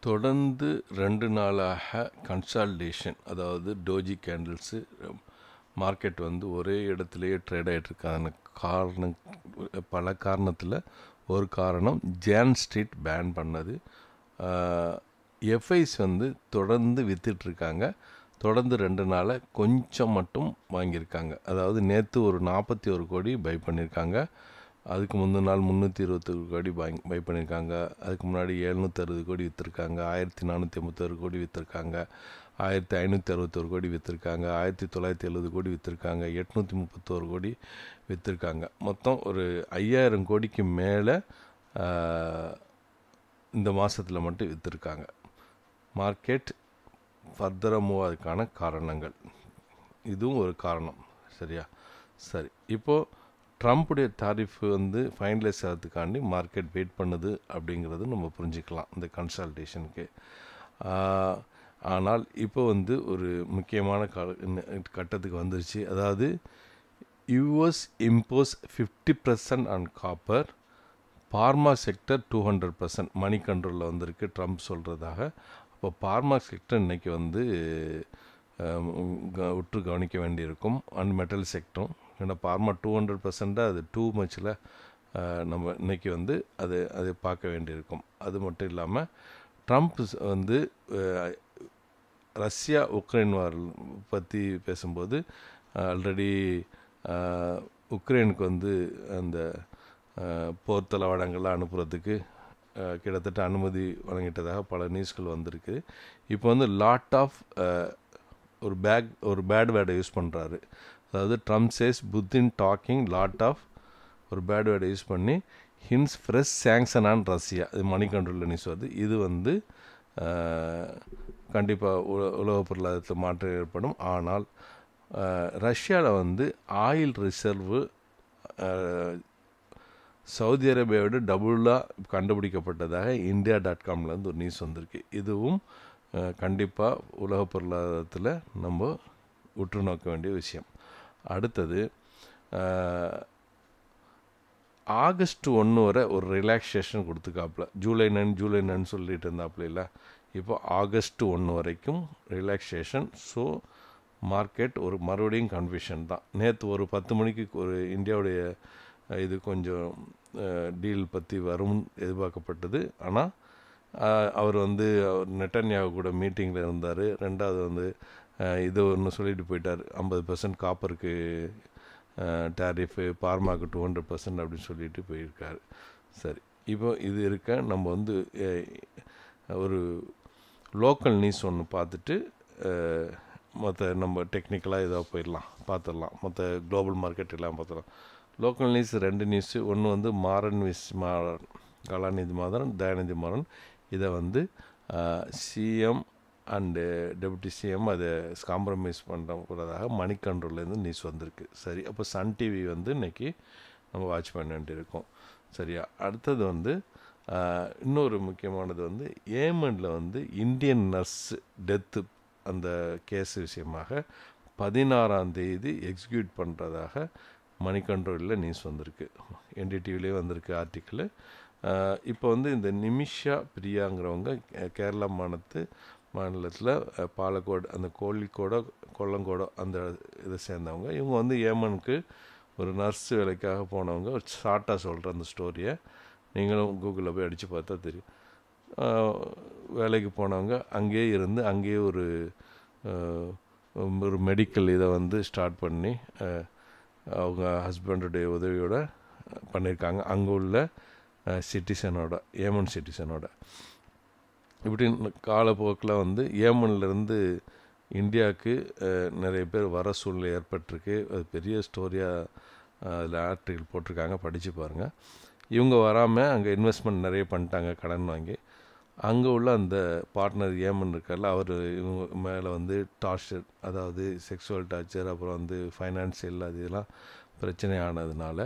தொடர்ந்து 2 நாளாக கன்சாலிடேஷன், அதாவது டோஜி கேண்டில்ஸு மார்க்கெட் வந்து ஒரே இடத்துலையே ட்ரேட் ஆகிட்டுருக்கான காரணம் பல காரணத்தில் ஒரு காரணம் ஜேன் ஸ்ட்ரீட் பேன் பண்ணது. எஃப்ஐஸ் வந்து தொடர்ந்து விற்றுட்ருக்காங்க. தொடர்ந்து 2 நாளாக கொஞ்சம் மட்டும் வாங்கியிருக்காங்க. அதாவது நேற்று ஒரு 41 கோடி பை பண்ணியிருக்காங்க. அதுக்கு முந்தின நாள் 321 கோடி பை பண்ணியிருக்காங்க. அதுக்கு முன்னாடி 760 கோடி விற்றுருக்காங்க. 1451 கோடி விற்றுருக்காங்க. 1561 கோடி விற்றுருக்காங்க. 1970 கோடி விற்றுருக்காங்க. 831 கோடி விற்றுருக்காங்க. மொத்தம் ஒரு 5000 கோடிக்கு மேலே இந்த மாதத்தில் மட்டும் விற்றுருக்காங்க. மார்க்கெட் ஃபர்தராக மூவ் அதுக்கான காரணங்கள் இதுவும் ஒரு காரணம். சரியா? சரி, இப்போது ட்ரம்ப்புடைய டாரிஃப் வந்து ஃபைனலைஸ் ஆகிறதுக்காண்டி மார்க்கெட் வெயிட் பண்ணுது அப்படிங்கிறது நம்ம புரிஞ்சுக்கலாம் இந்த கன்சால்டேஷனுக்கு. ஆனால் இப்போ வந்து ஒரு முக்கியமான கட்டத்துக்கு வந்துருச்சு. அதாவது US impose 50% on copper, pharma sector 200% மணி கண்ட்ரோலில் வந்திருக்கு ட்ரம்ப் சொல்கிறதாக. அப்போ பார்மா செக்டர் இன்றைக்கி வந்து உற்று கவனிக்க வேண்டியிருக்கும். அண்ட் மெட்டல் செக்டரும், ஏன்னா பார்மா 200% அது டூ மச்சில் நம்ம இன்றைக்கி வந்து அது பார்க்க வேண்டியிருக்கும். அது மட்டும் இல்லாமல் ட்ரம்ப் வந்து ரஷ்யா உக்ரைன் வார் பற்றி பேசும்போது ஆல்ரெடி உக்ரைனுக்கு வந்து அந்த போர் தளவாடங்கள்லாம் அனுப்புறதுக்கு கிட்டத்தட்ட அனுமதி வழங்கிட்டதாக பல நியூஸ்கள் வந்திருக்கு. இப்போ வந்து லாட் ஆஃப் ஒரு பேட் வேர்டை யூஸ் பண்ணுறாரு. அதாவது Trump says Putin talking lot of ஒரு பேட் வேர்டை யூஸ் பண்ணி hints fresh sanction on Russia, இது மணி கண்ட்ரோலில் நியூஸ் வருது. இது வந்து கண்டிப்பாக உலக பொருளாதாரத்தில் மாற்றம் ஏற்படும். ஆனால் ரஷ்யாவில் வந்து ஆயில் ரிசர்வு சவுதி அரேபியாவோட டபுளாக கண்டுபிடிக்கப்பட்டதாக India.comலேருந்து ஒரு நியூஸ் வந்திருக்கு. இதுவும் கண்டிப்பாக உலக பொருளாதாரத்தில் நம்ம உற்று நோக்க வேண்டிய விஷயம். அடுத்தது ஆகஸ்ட் 1 வரை ஒரு ரிலாக்ஸேஷன் கொடுத்துக்காப்புல. ஜூலை 9 சொல்லிட்டு இருந்தாப்புல இல்லை. இப்போ ஆகஸ்ட் 1 வரைக்கும் ரிலாக்ஸேஷன். ஸோ மார்க்கெட் ஒரு மறுபடியும் கன்ஃபியூஷன் தான். நேற்று ஒரு 10 மணிக்கு ஒரு இந்தியாவுடைய இது கொஞ்சம் டீல் பற்றி வரும் எதிர்பார்க்கப்பட்டது. ஆனால் அவர் வந்து நெட்டன்யாகு கூட மீட்டிங்கில் இருந்தார். ரெண்டாவது வந்து இது ஒன்று சொல்லிட்டு போயிட்டார், 50% காப்பருக்கு டேரிஃபு, பார்மாக்கு 200% அப்படின்னு சொல்லிட்டு போயிருக்காரு. சரி, இப்போ இது இருக்க நம்ம வந்து ஒரு லோக்கல் நியூஸ் ஒன்று பார்த்துட்டு மற்ற நம்ம டெக்னிக்கலாக இதாக பார்த்துடலாம். மற்ற குளோபல் மார்க்கெட் எல்லாம் பார்த்துடலாம். Local news 2 news. ஒன்று வந்து மாறன் கலாநிதி மாறன், தயாநிதி மாறன். இதை வந்து சிஎம் அண்டு டெபுட்டி சிஎம் அதை காம்ப்ரமைஸ் பண்ணக்கூடாதாக மணி கண்ட்ரோல்லேருந்து நியூஸ் வந்திருக்கு. சரி, அப்போ சன் டிவி வந்து இன்றைக்கி நம்ம வாட்ச் பண்ண வேண்டியிருக்கோம். சரியா? அடுத்தது வந்து இன்னொரு முக்கியமானது வந்து ஏமனில் வந்து இந்தியன் நர்ஸ் டெத்து அந்த கேஸ் விஷயமாக 16ஆம் தேதி எக்ஸிக்யூட் பண்ணுறதாக மணி கண்ட்ரோலில் நியூஸ் வந்திருக்கு. என்டிடிவிலே வந்திருக்கு ஆர்டிக்கிள். இப்போ வந்து இந்த நிமிஷா பிரியாங்கிறவங்க கேரளா மாநிலத்தில் பாலக்கோடு, அந்த கொல்லங்கோடோ அந்த இதை சேர்ந்தவங்க. இவங்க வந்து ஏமனுக்கு ஒரு நர்ஸ் வேலைக்காக போனவங்க. ஒரு ஷார்ட்டாக சொல்கிற அந்த ஸ்டோரியை நீங்களும் கூகுளில் போய் அடித்து பார்த்தா தெரியும். வேலைக்கு போனவங்க அங்கேயே இருந்து அங்கேயே ஒரு மெடிக்கல் இதை வந்து ஸ்டார்ட் பண்ணி அவங்க ஹஸ்பண்டுடைய உதவியோடு பண்ணியிருக்காங்க. அங்கே உள்ள சிட்டிசனோட, ஏமன் சிட்டிசனோட. இப்படி காலப்போக்கில் வந்து ஏமன்லேருந்து இந்தியாவுக்கு நிறைய பேர் வர சூழ்நிலை ஏற்பட்டிருக்கு. அது பெரிய ஸ்டோரியாக அதில் ஆர்டிக்கல் போட்டிருக்காங்க, படித்து பாருங்கள். இவங்க வராமல் அங்கே இன்வெஸ்ட்மெண்ட் நிறைய பண்ணிட்டாங்க, கடன் வாங்கி. அங்கே உள்ள அந்த பார்ட்னர் ஏமன் இருக்கார்ல, அவர் இவங்க மேலே வந்து டார்ச்சர், அதாவது செக்ஸுவல் டார்ச்சர், அப்புறம் வந்து ஃபைனான்சியல் அது இதெல்லாம் பிரச்சனை ஆனதுனால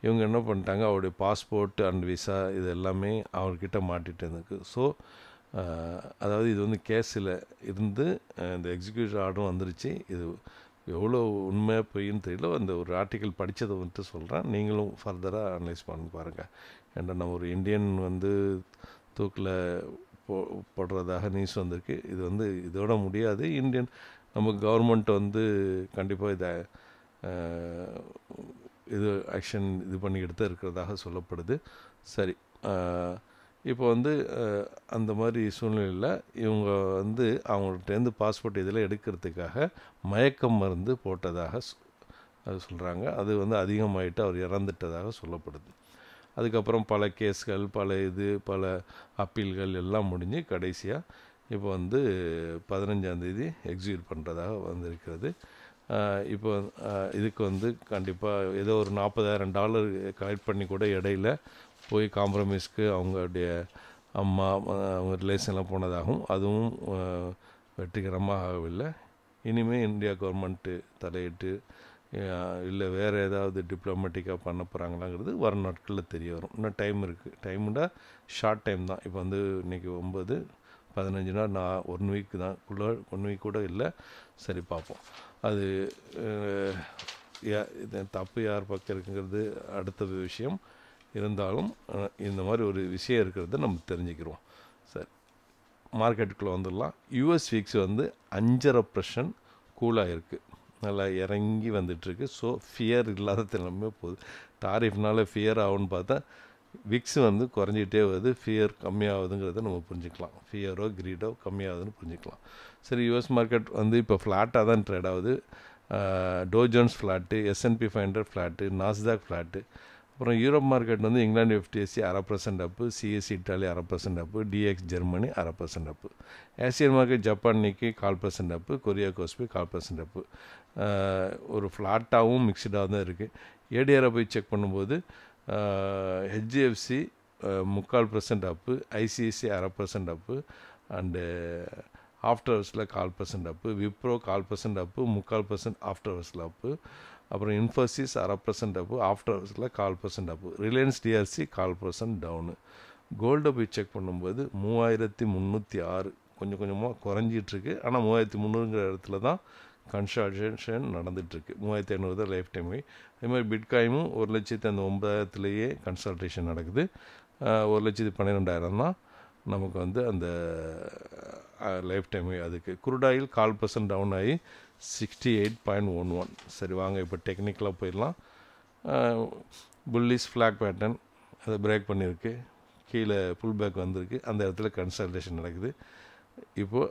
இவங்க என்ன பண்ணிட்டாங்க, அவருடைய பாஸ்போர்ட் அண்ட் விசா இது எல்லாமே அவர்கிட்ட மாட்டிகிட்டு இருந்துருக்கு. ஸோ அதாவது இது வந்து கேஸில் இருந்து இந்த எக்ஸிக்யூஷன் ஆர்டரும் வந்துருச்சு. இது எவ்வளோ உண்மையாக பொய்ன்னு தெரியல. அந்த ஒரு ஆர்டிக்கல் படித்ததை வந்துட்டு சொல்கிறேன், நீங்களும் ஃபர்தராக அனலைஸ் பண்ணி பாருங்கள். ஏன்னா நம்ம ஒரு இந்தியன் வந்து தூக்கில் போடுறதாக நியூஸ் வந்திருக்கு. இது வந்து இதோட முடியாது. நம்ம கவர்மெண்ட் வந்து கண்டிப்பாக இதை இது ஆக்ஷன் இது பண்ணிக்கிட்டு தான் இருக்கிறதாக சொல்லப்படுது. சரி, இப்போ வந்து அந்த மாதிரி சூழ்நிலையில் இவங்க வந்து அவங்கள்ட்டேருந்து பாஸ்போர்ட் இதில் எடுக்கிறதுக்காக மயக்கம் மருந்து போட்டதாக அது சொல்கிறாங்க. அது வந்து அதிகமாகிட்டு அவர் இறந்துட்டதாக சொல்லப்படுது. அதுக்கப்புறம் பல கேஸ்கள், பல அப்பீல்கள் எல்லாம் முடிஞ்சு கடைசியாக இப்போ வந்து 15ஆந்தேதி எக்ஸிக்யூட் பண்ணுறதாக வந்திருக்கிறது. இப்போ இதுக்கு வந்து கண்டிப்பாக ஏதோ ஒரு $40,000 கலெக்ட் பண்ணி கூட இடையில போய் காம்ப்ரமைஸ்க்கு அவங்களுடைய அம்மா அவங்க ரிலேஷன்லாம் போனதாகவும் அதுவும் வெற்றிகரமாக ஆகவில்லை. இனிமேல் இந்தியா கவர்மெண்ட்டு தலையிட்டு இல்லை வேறு ஏதாவது டிப்ளமேட்டிக்காக பண்ண போகிறாங்களாங்கிறது வர நாட்களில் தெரிய வரும். இன்னும் டைம் இருக்குது. டைமுண்டா ஷார்ட் டைம் தான். இப்போ வந்து இன்றைக்கி 9-15 நாள், 1 வீக் தான், 1 வீக் கூட இல்லை. சரி, பார்ப்போம். அது தப்பு யார் பக்கம் இருக்குங்கிறது அடுத்த விஷயம். இருந்தாலும் இந்த மாதிரி ஒரு விஷயம் இருக்கிறத நம்ம தெரிஞ்சுக்கிறோம். சரி, மார்க்கெட்டுக்குள்ளே வந்துடலாம். யூஎஸ் விக்ஸ் வந்து 5.5% கூலாக இருக்குது, நல்லா இறங்கி வந்துட்டுருக்கு. ஸோ ஃபியர் இல்லாத தினமே போகுது. டாரிஃப்னால ஃபியர் ஆகுன்னு பார்த்தா விக்ஸ் வந்து குறைஞ்சிக்கிட்டே வருது, ஃபியர் கம்மியாகுதுங்கிறத நம்ம புரிஞ்சுக்கலாம். ஃபியரோ கிரீடோ கம்மியாகுதுன்னு புரிஞ்சுக்கலாம். சரி, யூஎஸ் மார்க்கெட் வந்து இப்போ ஃப்ளாட்டாக தான் ட்ரேட் ஆகுது. To Jones flat, S&P 500 flat, Nasdaq flat. அப்புறம் யூரோப் மார்க்கெட் வந்து இங்கிலாந்து FTSE 0.5% அப்பு, CSE இட்டாலி 0.5% அப்பு, DX ஜெர்மனி 0.5% அப்பு. ஏசியன் மார்க்கெட் ஜப்பான் நிக்கி 0.25% அப்பு, கொரியா கோஸ்பி 0.25% அப்பு. ஒரு ஃப்ளாட்டாகவும் மிக்சடாக தான் இருக்குது. ADR போய் செக் பண்ணும்போது HDFC 3/4% up, ICICI 0.5% up, and after ஹவர்ஸில் 0.25% அப்பு, விப்ரோ 0.25% அப்பு, 3/4% ஆஃப்டர் ஹவர்ஸில் அப்பு. அப்புறம் இன்ஃபோசிஸ் 0.5% அப்பு, ஆஃப்டர் ஹவர்ஸில் 0.25% அப்பு. Reliance DRC 0.5% town. கோல்டை போய் செக் பண்ணும்போது 3306 கொஞ்சம் கொஞ்சமாக குறைஞ்சிட்ருக்கு. ஆனால் 3300ங்கிற இடத்துல தான் கன்சால்டேஷன் நடந்துகிட்ருக்கு. 3500 தான் லைஃப் டைம். அதே மாதிரி பிட்காயினும் 1,09,000 கன்சல்டேஷன் நடக்குது. 1,12,000 தான் நமக்கு வந்து அந்த லைஃப் டைம். அதுக்கு குரூடாயில் 0.5% டவுன் ஆகி 68.11. சரி, வாங்க இப்போ டெக்னிக்கலாக போயிடலாம். புல்லிஷ் ஃப்ளாக் பேட்டர்ன் அதை பிரேக் பண்ணியிருக்கு, கீழே புல் பேக் வந்திருக்கு, அந்த இடத்துல கன்சல்டேஷன் நடக்குது. இப்போது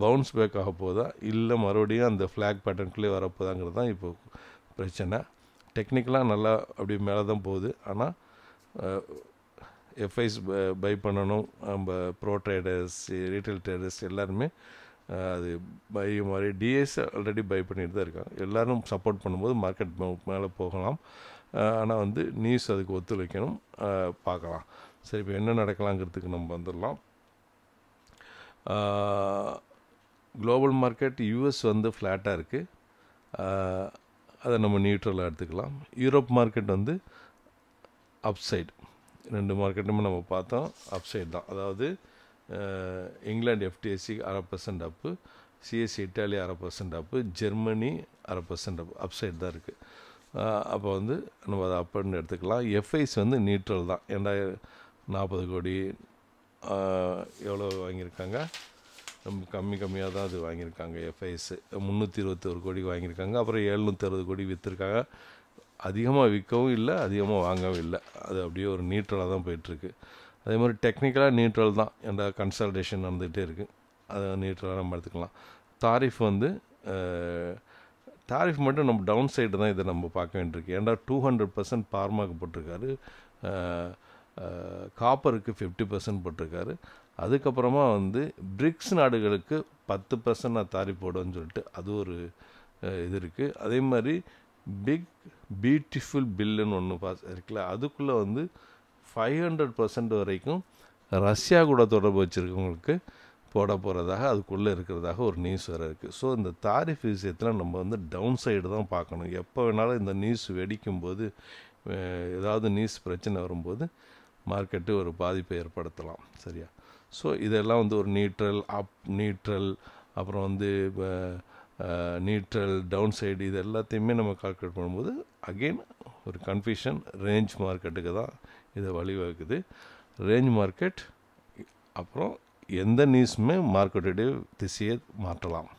பவுன்ஸ் பேக் ஆக போதா இல்லை மறுபடியும் அந்த ஃப்ளாக் பேட்டர்னுக்குள்ளே வரப்போதாங்கிறது தான் இப்போ பிரச்சனை. டெக்னிக்கலாக நல்லா அப்படி மேலே தான் போகுது. ஆனால் எஃப்ஐஸ் பை பண்ணணும். நம்ம ப்ரோ ட்ரேடர்ஸ், ரீட்டைல் ட்ரேடர்ஸ் எல்லாருமே அது பை மாதிரி டிஎஸ் ஆல்ரெடி பை பண்ணிட்டு தான் இருக்காங்க. எல்லோரும் சப்போர்ட் பண்ணும்போது மார்க்கெட் மேலே போகலாம். ஆனால் வந்து நியூஸ் அதுக்கு ஒத்துழைக்கணும். பார்க்கலாம். சரி, இப்போ என்ன நடக்கலாங்கிறதுக்கு நம்ம வந்துடலாம். குளோபல் மார்க்கெட் யூஎஸ் வந்து ஃப்ளாட்டாக இருக்குது, அதை நம்ம நியூட்ரலாக எடுத்துக்கலாம். யூரோப் மார்க்கெட் வந்து அப்சைடு. 2 மார்க்கெட்டுமே நம்ம பார்த்தோம் அப்சைடு தான். அதாவது இங்கிலாந்து FTSE 0.5% அப்பு, CSE இட்டாலி 0.5% அப்பு, ஜெர்மனி 0.5% அப்பு, அப்சைடு தான் இருக்குது. அப்போ வந்து நம்ம அதை அப்புன்னு எடுத்துக்கலாம். எஃப்ஐஸ் வந்து நியூட்ரல் தான். 40 கோடி எவ்வளோ வாங்கியிருக்காங்க, ரொம்ப கம்மியாக தான் அது வாங்கியிருக்காங்க. எஃப்ஐஸ் 321 கோடி வாங்கியிருக்காங்க. அப்புறம் 760 கோடி விற்றுருக்காங்க. அதிகமாக விற்கவும் இல்லை, அதிகமாக வாங்கவும் இல்லை. அது அப்படியே ஒரு நியூட்ரலாக தான் போயிட்டுருக்கு. அதே மாதிரி டெக்னிக்கலாக நியூட்ரல் தான். ஏன்னா கன்சல்டேஷன் நடந்துகிட்டே இருக்குது, அதை நியூட்ரலாக நம்ம எடுத்துக்கலாம். தாரிஃப் வந்து தாரிஃப் மட்டும் நம்ம டவுன் சைடு தான் இதை நம்ம பார்க்க வேண்டியிருக்கு. ஏன்னா 200% பார்மாக்கு போட்டிருக்காரு, காப்பருக்கு 50% போட்டிருக்காரு. அதுக்கப்புறமா வந்து பிரிக்ஸ் நாடுகளுக்கு 10% தாரிஃப் போடுன்னு சொல்லிட்டு அது ஒரு இது இருக்குது. அதே மாதிரி பிக் பியூட்டிஃபுல் பில்லுன்னு ஒன்று இருக்குல்ல, அதுக்குள்ளே வந்து 500% வரைக்கும் ரஷ்யா கூட தொடர்பு வச்சுருக்கவங்களுக்கு போட போகிறதாக அதுக்குள்ளே இருக்கிறதாக ஒரு நியூஸ் வேறு இருக்குது. ஸோ இந்த தாரிஃப் விஷயத்தில் நம்ம வந்து டவுன் சைடு தான் பார்க்கணும். எப்போ வேணாலும் இந்த நியூஸ் வெடிக்கும்போது, ஏதாவது நியூஸ் பிரச்சனை வரும்போது மார்க்கெட்டு ஒரு பாதிப்பை ஏற்படுத்தலாம். சரியா? ஸோ இதெல்லாம் வந்து ஒரு நியூட்ரல் அப்புறம் வந்து நியூட்ரல் டவுன் சைடு இது எல்லாத்தையுமே நம்ம கால்குலேட் பண்ணும்போது அகெயின் ஒரு கன்ஃபியூஷன். ரேஞ்ச் மார்க்கெட்டுக்கு தான் இதை வழிவகுக்குது. ரேஞ்ச் மார்க்கெட் அப்புறம் எந்த நியூஸுமே மார்க்கெட்டுடைய திசையை மாற்றலாம்.